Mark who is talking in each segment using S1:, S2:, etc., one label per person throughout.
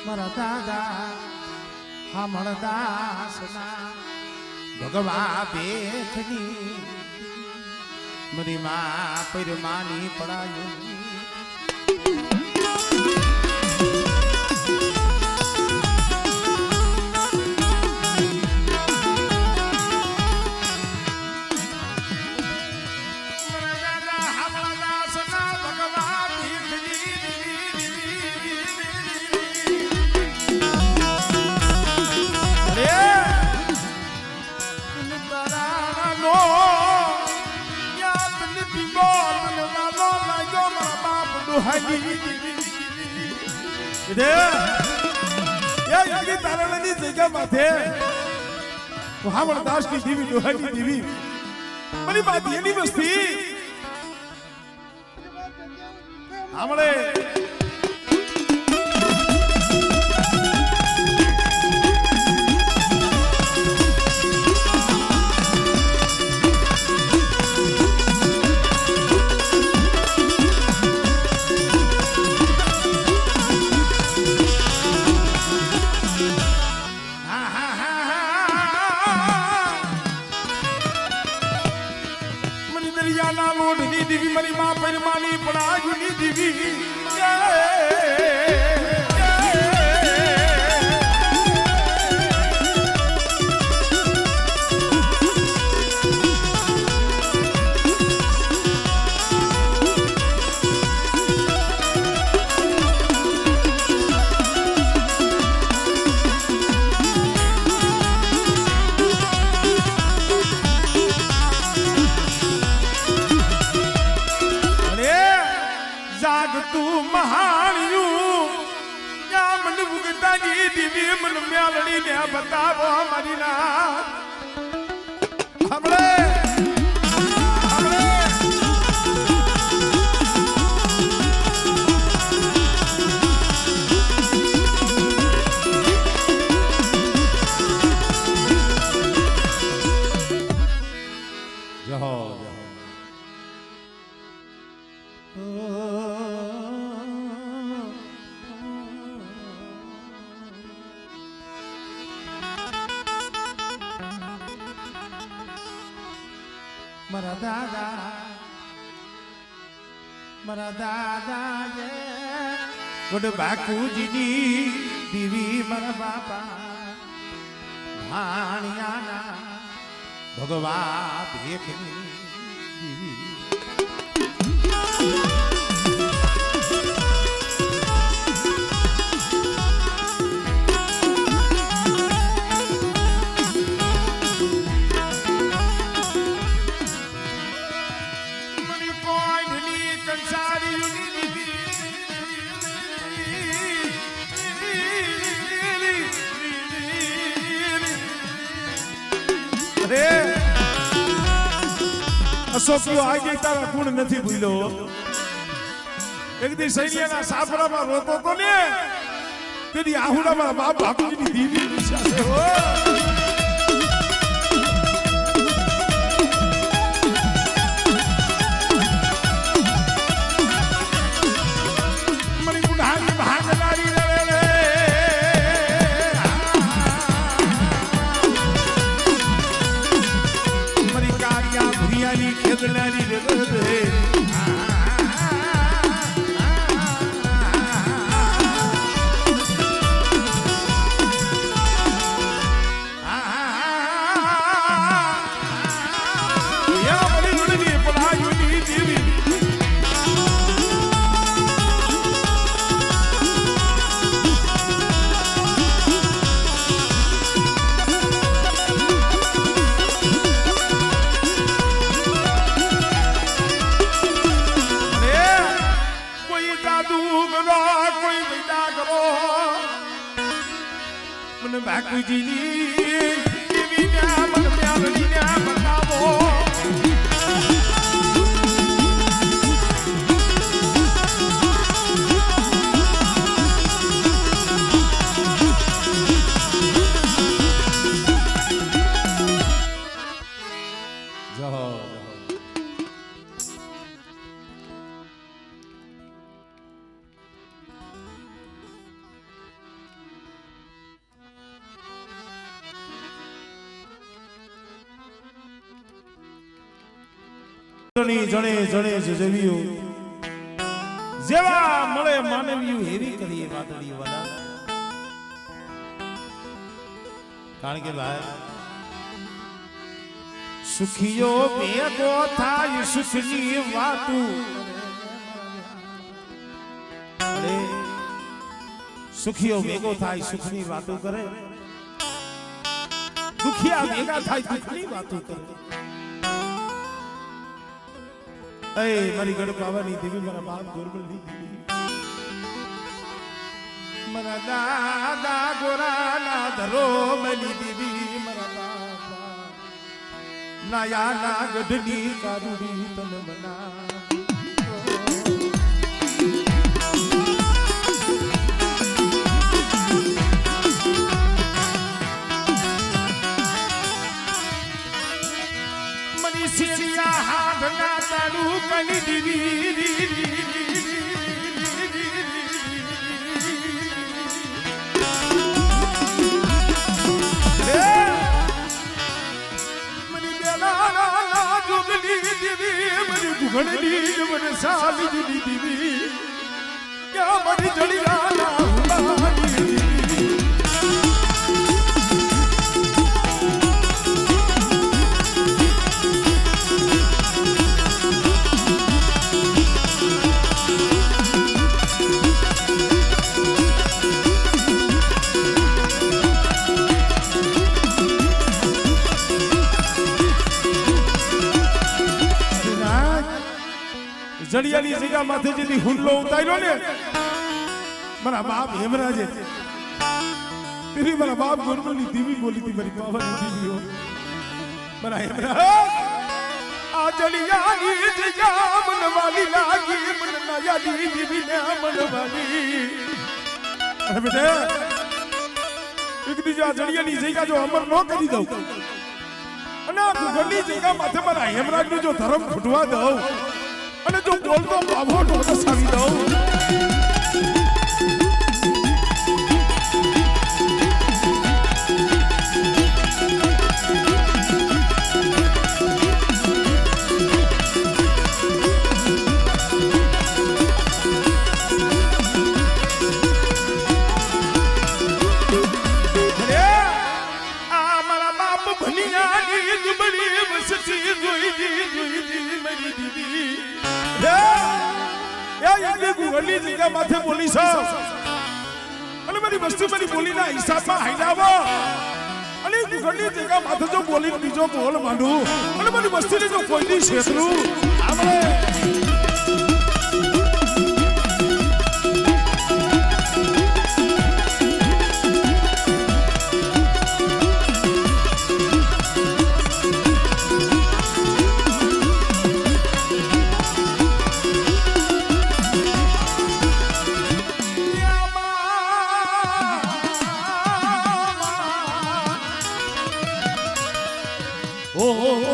S1: મારા દાદા હમણદાસના ભગવા બેઠની મારી માં પરમાની પડાયું દાસ ની દેવી દોહાની દેવી મારી બાત એની વસ્તી હમણે મારી માં પરમાની પડાયુની દેવી તું મહાણિયું યા મન ઉગતાની દીવી મન મ્યાલડી ને બતાવો મારી ના હમણે મારા દાદા એ ગોડ બાકુજીની દીવી મારા બાપા ભાણિયાના ભગવા ભેખની દીવી અશોક આજે તારા ગુણ નથી ભૂલ્યો એક દી સૈન્યના સાફરામાં રોતો તો ને તેની આહુડામાં બાપ બાપુજીની દીવી વિશ્વાસે હો મરી ગુંડાની ભાગનારી રે મરી કારિયા ભુરિયાની ખેદનારી રે બાકુજીની દેવી ના મન મ્યાલડી ના બતાવો જગતની જણે જણે જજવ્યું જેવા મળે માનવ્યું એવી કરીએ વાદળી વાલા કારણ કે ભાઈ સુખિયો ભેગો થાય સુખની વાતું અરે સુખિયો ભેગો થાય સુખની વાતો કરે દુખિયા ભેગા થાય દુખની વાતો કરે એ મારી ગઢ પાવાની દેવી મારા બાપ ગોરબલની દેવી મારા દાદા ગોરાના ધરો મલી દેવી મારા બાપા નાયા ના ગઢની કારુડી તન બના મનીષિયા હાડના તાળું કની દીવી ઘણલી મને સાલી દીવી ક્યાં મારી જડી રાના જડિયાની જગ્યા માથે જેથી હુંડલો ઉતાર્યો ને મારા બાપ હેમરાજે તેરી મારા બાપ ગોરબલની દીવી બોલી હતી મારી પાવાની દીવીઓ મારા હેમરાજ આ જડિયાની જગ્યા મનવાલી લાગી મન નાયાની દીવી ને મનવાલી અરે બેટા એક બીજા જડિયાની જગ્યા જો અમર ન કરી દઉં અને આ ગુગળની જગ્યા માથે મારા હેમરાજનો જો ધર્મ ફૂટવા દઉં અને જો બોલતો બાબો તો વસાવી દઉં મારા બાપ ભનિયાની દુબળી વસતી જોઈ મારી દીદી ગુગળની જગ્યા માથે બોલી છો અને મારી વસ્તુ મારી બોલીના હિસાબમાં હાઈલાવો અને ગુગળની જગ્યા માથે જો બોલી બીજો બોલ માંડું અને મારી વસ્તુને જો કોઈની છેતરું આપણે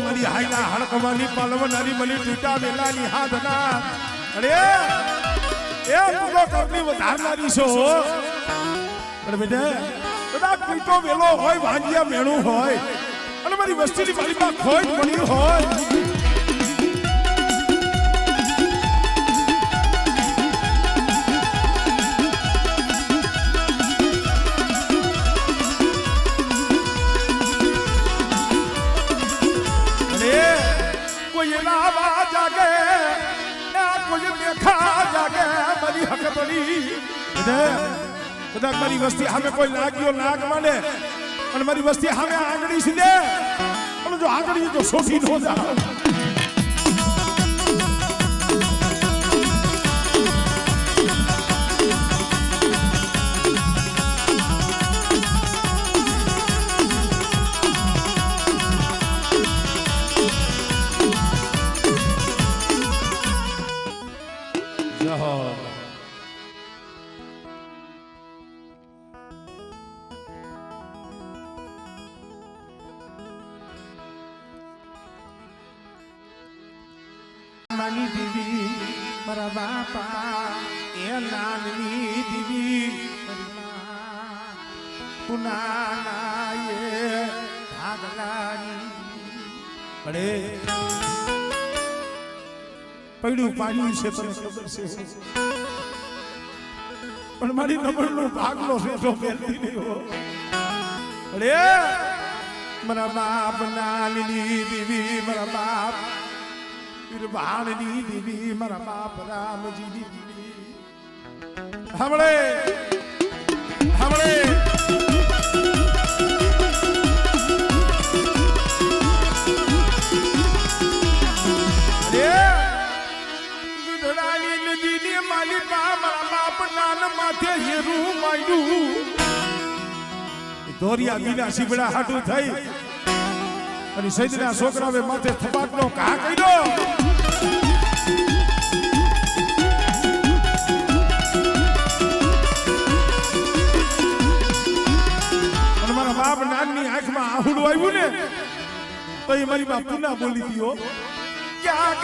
S1: મારી હાઈલા હડકવાની પાલવનારી મલી ટૂટા વેલાની હાથના અરે એ પૂરો કરની વધારનારી છો પણ બેટા કદાચ પીટો વેલો હોય ભાંજિયા મેણું હોય અને મારી વસ્તીની મારીમાં ખોટ પડી હોય કદાચ મારી વસ્તી સામે કોઈ લાગ્યો લાગ માંડે અને મારી વસ્તી સામે આંગળી સીધે અને જો આંગળી તો સોસી ન જાવ માની દીવી મારા બાપા એ નાનની દીવી પુનાના એ ભાગલાની પડે પડ્યું પાડ્યું છે તને ખબર છે પણ મારી નબળનો ભાગનો શેઠો પહેરતી નહીં હો અરે મારા બાપ ના લીલી દેવી મારા બાપ પીરબાણની દેવી મારા બાપ રામજીની દેવી હમણે હમણે માથે હેરું માંડ્યું દોરિયા બીના શીબડા હાટું થઈ અને સૈદના છોકરાએ માથે થપાટનો ઘા કર્યો અને મારા બાપ નાનની આંખમાં આહુડું આવ્યું ને તો એ મારી બાપ પુના બોલી દીધો ક્યાં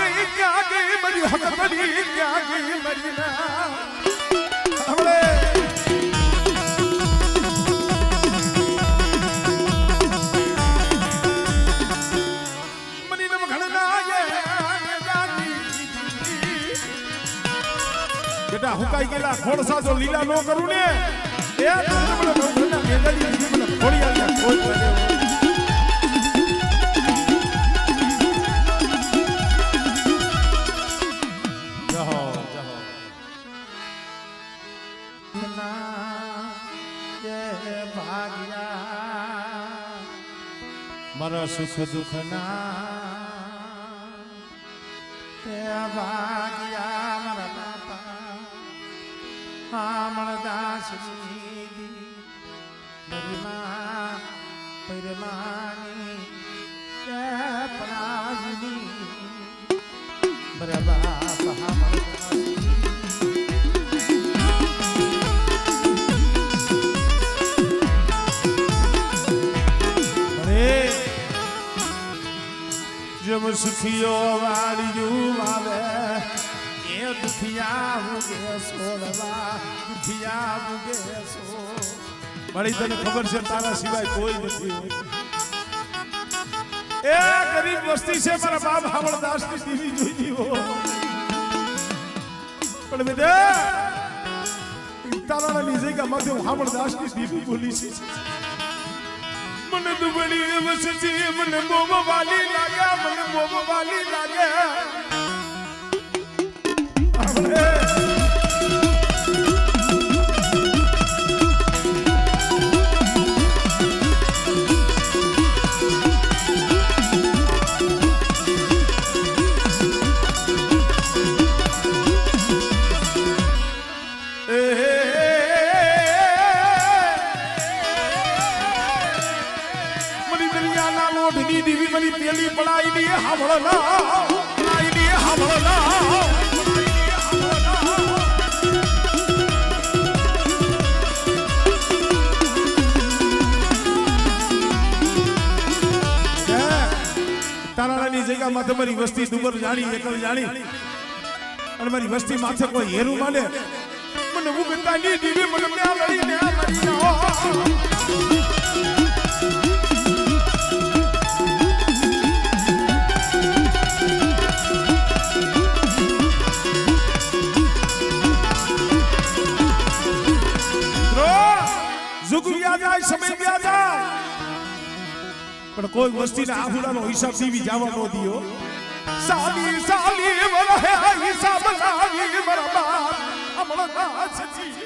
S1: ગઈ મારી હક બની ક્યાં ગઈ મારી ના હમણે મની નમ ઘણના બેટા હુકાઈ ગયેલા ખોડસા જો લીલા નો કરું ને એ મને ઘરના ભેગડી મને ખોડી આવ્યા કોઈ મારા સુખ દુઃખ ના ભાગ્યા મારા બાપા હામળદાસ પરમાની પરાજની મારા બાપ હામળદાસ जब सुखियो वालियूं आवे ए दुखिया मुगे सोड़वा दुखिया मुगे સો મારી તને ખબર છે તારા સિવાય કોઈ નથી એ ગરીબ વસ્તી છે મારા બાપ હામળદાસ ની ટીવી જોઈ હો પણ બેદે તારા ની જગ્યા માં હું હામળદાસ ની ટીવી બોલી છે મને દુબળી વસતી મને મોમ વાલી લાગ્યા મને મોમ વાલી લાગ્યા દીવી મની પેલી પડાઈ ની હાવળના પડાઈ ની હાવળના તારાની જગ્યામાં તમારી વસ્તી દુબર જાણી એકલ જાણી અને મારી વસ્તી માથે કોઈ હેરું માને મને ઉગતાની દીવી મને લડી ને સમય ગયા જાય પણ કોઈ વસ્તીના આહુડાનો હિસાબ દીવી જવા નો દિયો સાલી સાલી વરહે હિસાબ લાવી બરાબર હમણાં સચી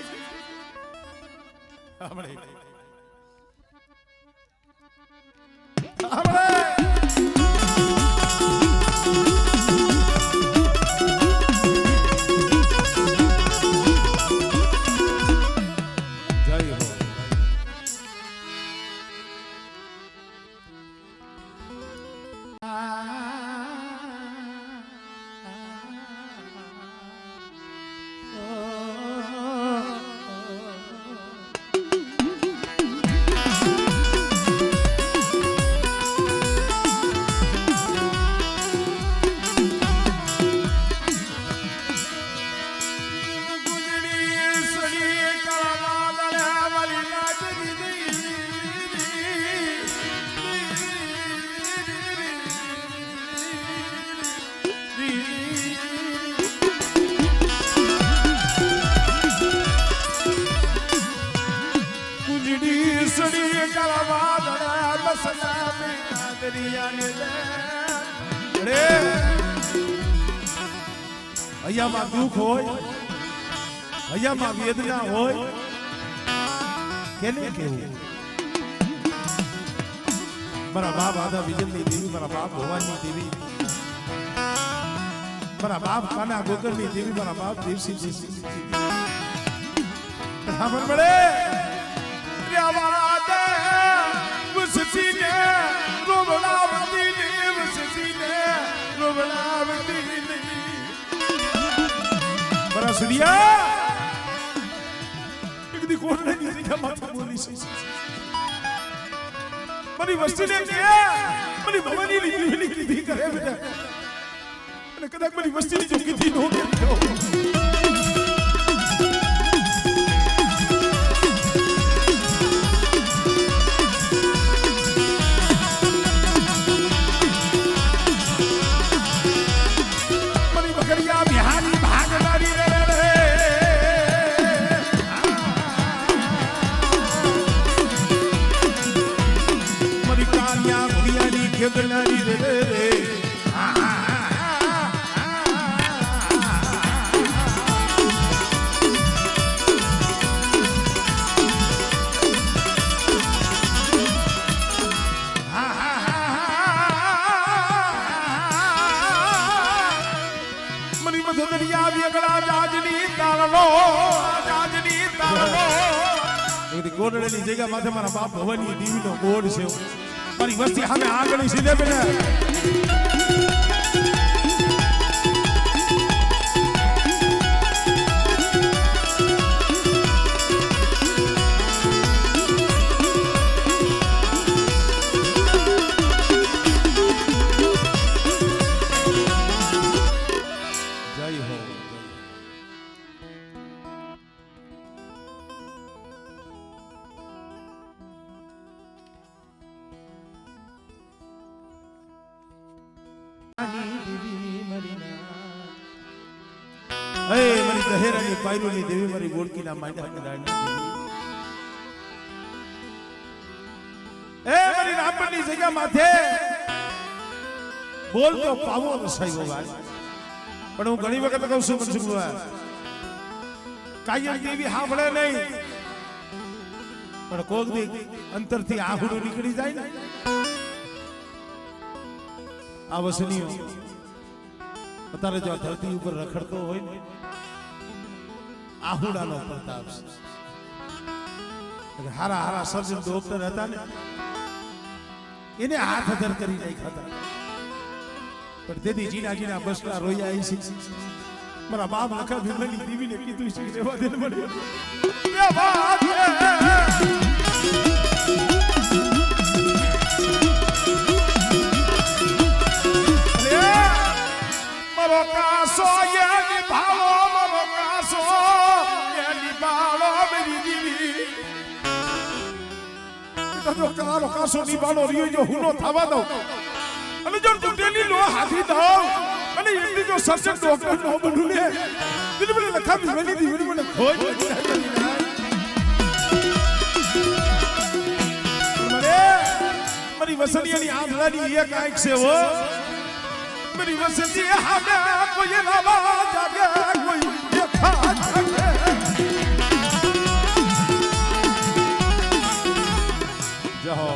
S1: અહીંયામાં દુઃખ હોય, અહીંયામાં વેદના હોય, કેને કેવું? મારા બાપ આદા વિજયની દેવી, મારા બાપ ભવાની દેવી, મારા બાપ કાના ગોકરની દેવી, મારા બાપ દેવસિંહ ખબર પડે વસતીને રોવડાવતી ને, વસતીને રોવડાવતી ને. મારા સુડિયા એક દી કોને ની જગ્યા માથે બોલી છે. મારી વસ્તીને કે મારી ભવાની ની કીધી કરે બેટા, અને કદાચ મારી વસ્તીની જો કીધી નો કે ખેદનારી રે રે. મની મધદરિયા વેગળા જાજની તાળનો, જાજની તાળનો. ગોરડેની જગ્યા માથે મારા બાપ ભવાની દેવીનો બોર્ડ છે. મારી વસ્તી સામે આગળ સીધે બેને જય હો. મારી દહેરાની પાયરોની દેવી, મારી ગોળકીના માંડા રાણી દેવી, મારી રામપરની જગ્યા માથે બોલતો પાવો રસાયો ભાઈ. પણ હું ઘણી વખત કહું છું મનસુખભાઈ, કાયમ દેવી સાંભળે નહીં, પણ કોક દી અંતરથી આહુડું નીકળી જાય ને. આ વસનીઓ અત્યારે જો ધરતી ઉપર રખડતો હોય ને, આહુડાનો પ્રતાપ છે. હારા હારા સર્જન ડોક્ટર હતા ને, એને હાથ અધર કરી નાખ્યા હતા. પણ તેથી જીના જીના બસલા રોયા છે. મારા બાપ લખા ભીમની દેવીને કીધું છે કે રેવા દે મને. મારો કાસો એ નિભાવો, મારો કાસો એ નિભાવો મેરી દીવી. તો કારો કાસો નિભાવો રહ્યો જો હુનો થવા દો, અને જો તૂટેલી લો હાથી દઉં, અને એટલી જો સર્જન ડોક્ટર નો બનું ને દિલ મને લખા ભીમની દેવી મને ખોજ મારી વસનિયાની આંધળાની એક આંખ છે હો. मेरी वसती हमें कोई नवा जागे, कोई देखा जागे. जय हो.